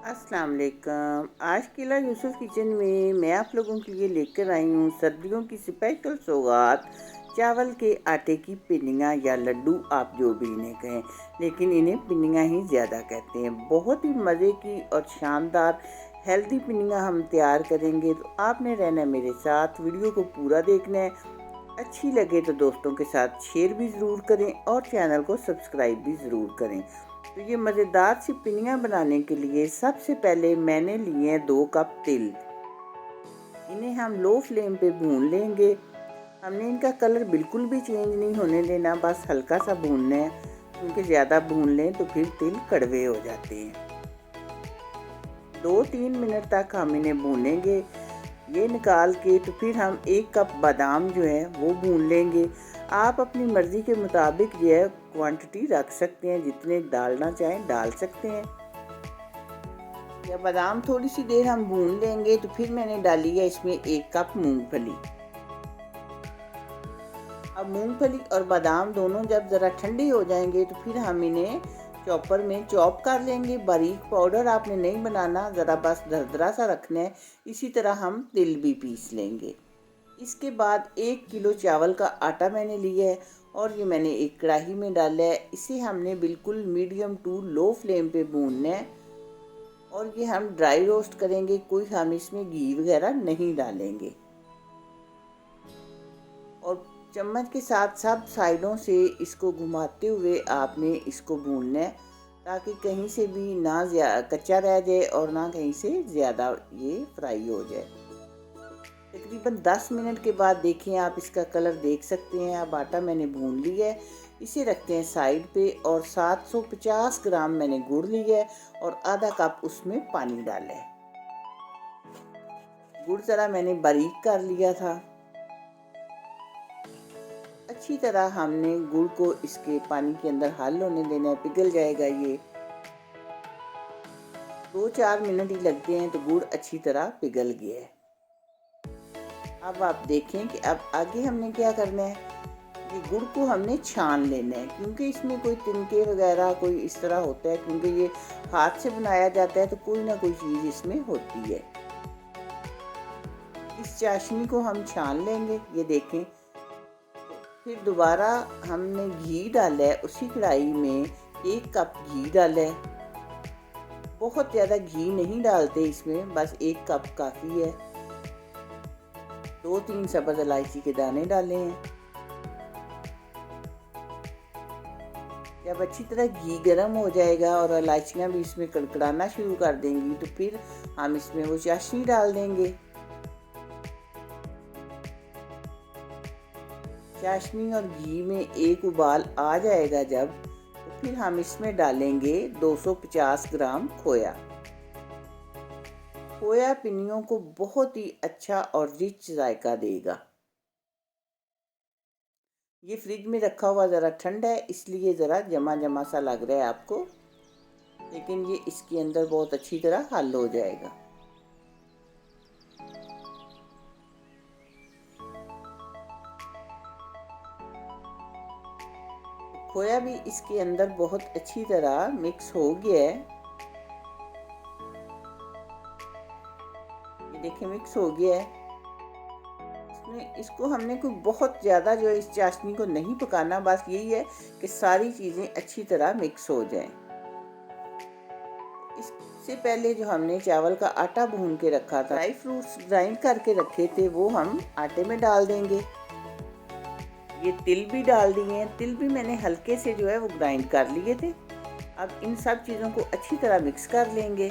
अस्सलाम वालेकुम। आज किला यूसुफ किचन में मैं आप लोगों के लिए लेकर आई हूँ सर्दियों की स्पेशल सौगात, चावल के आटे की पिन्नियाँ या लड्डू, आप जो भी इन्हें कहें, लेकिन इन्हें पिन्नियाँ ही ज़्यादा कहते हैं। बहुत ही मज़े की और शानदार हेल्दी पिन्नियाँ हम तैयार करेंगे, तो आपने रहना है मेरे साथ, वीडियो को पूरा देखना है। अच्छी लगे तो दोस्तों के साथ शेयर भी ज़रूर करें और चैनल को सब्सक्राइब भी ज़रूर करें। तो ये मज़ेदार सी पिनियाँ बनाने के लिए सबसे पहले मैंने लिए हैं 2 कप तिल। इन्हें हम लो फ्लेम पे भून लेंगे। हमने इनका कलर बिल्कुल भी चेंज नहीं होने देना, बस हल्का सा भूनना है, क्योंकि ज़्यादा भून लें तो फिर तिल कड़वे हो जाते हैं। 2-3 मिनट तक हम इन्हें भूनेंगे। ये निकाल के तो फिर हम 1 कप बादाम जो है वो भून लेंगे। आप अपनी मर्ज़ी के मुताबिक जो है क्वांटिटी रख सकते हैं, जितने डालना चाहें डाल सकते हैं। या बादाम थोड़ी सी देर हम भून लेंगे तो फिर मैंने डाली है इसमें 1 कप मूंगफली। अब मूंगफली और बादाम दोनों जब ज़रा ठंडी हो जाएंगे तो फिर हम इन्हें चॉपर में चॉप कर लेंगे। बारीक पाउडर आपने नहीं बनाना, ज़रा बस दरदरा सा रखना है। इसी तरह हम तिल भी पीस लेंगे। इसके बाद 1 किलो चावल का आटा मैंने लिया है और ये मैंने एक कढ़ाई में डाला है। इसे हमने बिल्कुल मीडियम टू लो फ्लेम पे भूनना है और ये हम ड्राई रोस्ट करेंगे, कोई हम इसमें घी वगैरह नहीं डालेंगे। और चम्मच के साथ सब साइडों से इसको घुमाते हुए आपने इसको भूनना है, ताकि कहीं से भी ना कच्चा रह जाए और ना कहीं से ज़्यादा ये फ्राई हो जाए। तकरीबन 10 मिनट के बाद देखिए, आप इसका कलर देख सकते हैं। अब आटा मैंने भून लिया है, इसे रखते हैं साइड पे। और 750 ग्राम मैंने गुड़ लिया है और आधा कप उसमें पानी डाला है। गुड़ ज़रा मैंने बारीक कर लिया था। अच्छी तरह हमने गुड़ को इसके पानी के अंदर हल होने देना है, पिघल जाएगा ये। 2-4 मिनट ही लगते हैं तो गुड़ अच्छी तरह पिघल गया है। अब आप देखें कि अब आगे हमने क्या करना है। ये गुड़ को हमने छान लेना है, क्योंकि इसमें कोई तिनके वगैरह कोई इस तरह होता है, क्योंकि ये हाथ से बनाया जाता है तो कोई ना कोई चीज़ इसमें होती है। इस चाशनी को हम छान लेंगे, ये देखें। फिर दोबारा हमने घी डाला है, उसी कढ़ाई में 1 कप घी डाला है। बहुत ज़्यादा घी नहीं डालते इसमें, बस 1 कप काफ़ी है। 2-3 सब्ज़ इलायची के दाने डाले हैं। जब अच्छी तरह घी गर्म हो जाएगा और इलायचियाँ भी इसमें कड़कड़ाना शुरू कर देंगी तो फिर हम इसमें वो चाशनी डाल देंगे। चाशनी और घी में एक उबाल आ जाएगा जब, तो फिर हम इसमें डालेंगे 250 ग्राम खोया। खोया पिन्नियों को बहुत ही अच्छा और रिच जायका देगा। ये फ्रिज में रखा हुआ ज़रा ठंडा है, इसलिए ज़रा जमा जमा सा लग रहा है आपको, लेकिन ये इसके अंदर बहुत अच्छी तरह हल हो जाएगा। खोया भी इसके अंदर बहुत अच्छी तरह मिक्स हो गया है। ये देखिए मिक्स हो गया है। इसको हमने कोई बहुत ज़्यादा जो इस चाशनी को नहीं पकाना, बस यही है कि सारी चीज़ें अच्छी तरह मिक्स हो जाएं। इससे पहले जो हमने चावल का आटा भून के रखा था, ड्राई फ्रूट्स ग्राइंड करके रखे थे, वो हम आटे में डाल देंगे। ये तिल भी डाल दिए हैं। तिल भी मैंने हल्के से जो है वो ग्राइंड कर लिए थे। अब इन सब चीज़ों को अच्छी तरह मिक्स कर लेंगे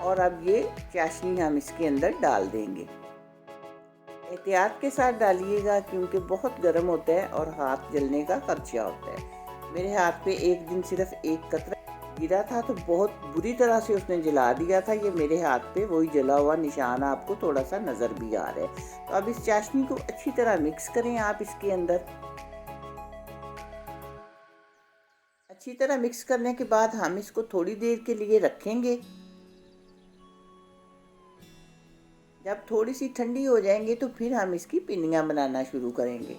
और अब ये चाशनी हम इसके अंदर डाल देंगे। एहतियात के साथ डालिएगा, क्योंकि बहुत गर्म होता है और हाथ जलने का खदशा होता है। मेरे हाथ पे एक दिन सिर्फ 1 कतरा गिरा था तो बहुत बुरी तरह से उसने जला दिया था। ये मेरे हाथ पे वही जला हुआ निशान आपको थोड़ा सा नज़र भी आ रहा है। तो अब इस चाशनी को अच्छी तरह मिक्स करें आप इसके अंदर। अच्छी तरह मिक्स करने के बाद हम इसको थोड़ी देर के लिए रखेंगे। जब थोड़ी सी ठंडी हो जाएंगे तो फिर हम इसकी पिन्नियाँ बनाना शुरू करेंगे।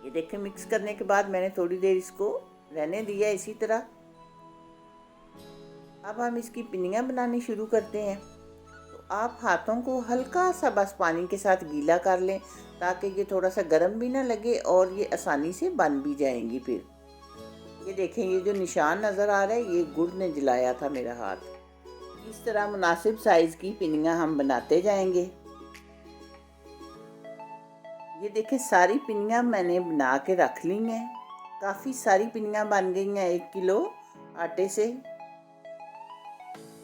ये देखें, मिक्स करने के बाद मैंने थोड़ी देर इसको रहने दिया इसी तरह। अब हम इसकी पिन्नियाँ बनानी शुरू करते हैं। तो आप हाथों को हल्का सा बस पानी के साथ गीला कर लें, ताकि ये थोड़ा सा गर्म भी ना लगे और ये आसानी से बन भी जाएंगी। फिर ये देखें, ये जो निशान नज़र आ रहा है, ये गुड़ ने जलाया था मेरा हाथ। इस तरह मुनासिब साइज़ की पिन्नियाँ हम बनाते जाएंगे। ये देखें, सारी पिन्नियाँ मैंने बना के रख ली हैं। काफ़ी सारी पिन्नियाँ बन गई हैं 1 किलो आटे से।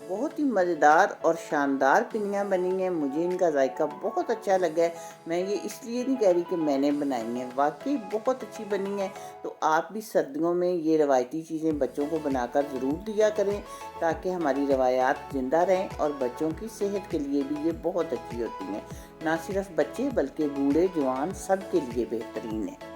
बहुत ही मज़ेदार और शानदार पिन्नियाँ बनी हैं। मुझे इनका जायका बहुत अच्छा लगा है। मैं ये इसलिए नहीं कह रही कि मैंने बनाई हैं, वाकई बहुत अच्छी बनी हैं। तो आप भी सर्दियों में ये रवायती चीज़ें बच्चों को बनाकर ज़रूर दिया करें, ताकि हमारी रवायात ज़िंदा रहें और बच्चों की सेहत के लिए भी ये बहुत अच्छी होती हैं। ना सिर्फ बच्चे बल्कि बूढ़े जवान सब के लिए बेहतरीन है।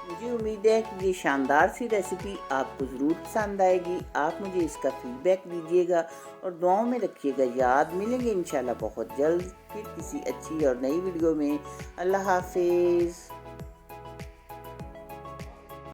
मुझे उम्मीद है कि ये शानदार सी रेसिपी आपको ज़रूर पसंद आएगी। आप मुझे इसका फीडबैक दीजिएगा और दुआओं में रखिएगा याद। मिलेंगे इंशाल्लाह बहुत जल्द फिर किसी अच्छी और नई वीडियो में। अल्लाह हाफिज़।